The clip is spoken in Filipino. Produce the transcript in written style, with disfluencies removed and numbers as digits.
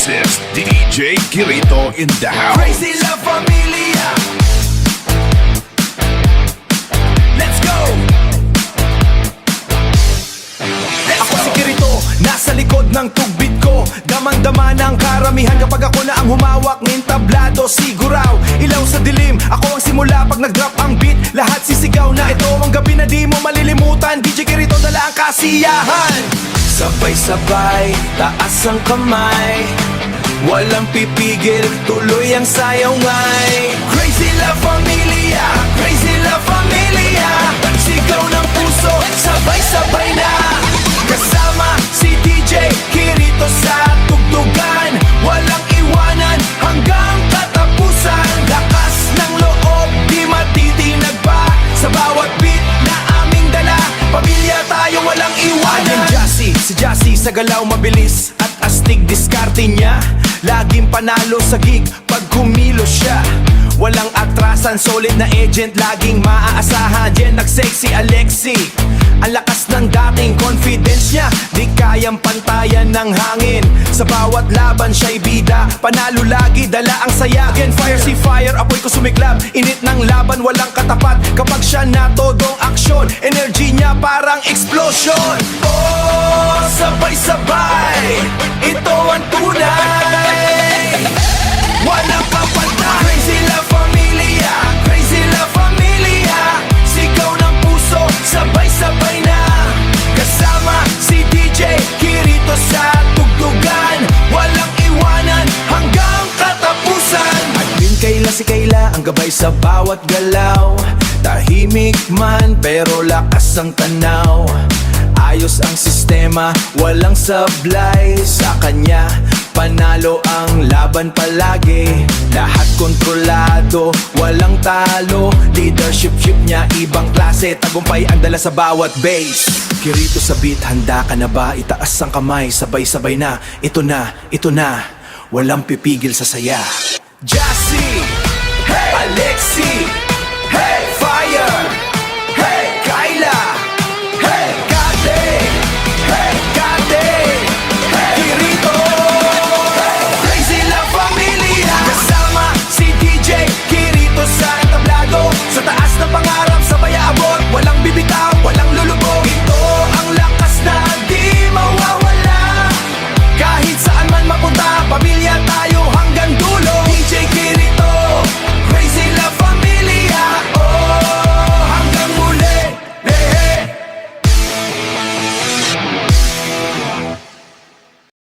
is DJ Kirito in the house. Crazy La Familia. Let's go. Ako si Kirito, nasa likod ng tugbit ko. Damang-dama ng karamihan kapag ako na ang humawak ng tablado. Siguraw, ilaw sa dilim. Ako ang simula pag nag-drop ang beat. Lahat sisigaw na ito ang gabi na di mo malilimutan. DJ Kirito, dala ang kasiyahan. Sabay-sabay, taas ang kamay. Walang pipigil, tuloy ang sayaw ngay. Crazy La Familia, Crazy La Familia. Sigaw ng puso, sabay-sabay na. Kasama si DJ Kirito sa tugtugan. Walang iwanan hanggang katapusan. Lakas ng loob, di matitinag pa. Sa bawat beat na aming dala, pamilya tayo walang iwanan. Si Jassy sa galaw mabilis at astig diskarte niya. Laging panalo sa gig pag kumilos siya. Walang atrasan, solid na agent, laging maaasahan. Jen nag-sexy Alexi, ang lakas ng dating confidence niya. Di kayang pantayan ng hangin. Sa bawat laban siya'y bida, panalo lagi, dala ang saya. Again fire si fire, apoy ko sumiklab. Init ng laban, walang katapat. Kapag siya na todong aksyon, energy niya parang explosion. Oh, sabay-sabay, ito ang tunay. Walang kapantay. Crazy La Familia, Crazy La Familia. Sigaw ng puso, sabay-sabay na. Kasama si DJ Kirito sa tugtugan. Walang iwanan hanggang katapusan. At din Kayla si Kayla, ang gabay sa bawat galaw. Tahimik man pero lakas ang tanaw. Ayos ang sistema, walang sablay. Sa kanya, panalo ang laban palagi. Lahat kontrolado, walang talo. Leadership niya, ibang klase. Tagumpay ang dala sa bawat base. Kirito sa beat, handa ka na ba? Itaas ang kamay, sabay-sabay na. Ito na, walang pipigil sa saya. Jassy, hey! Alexi,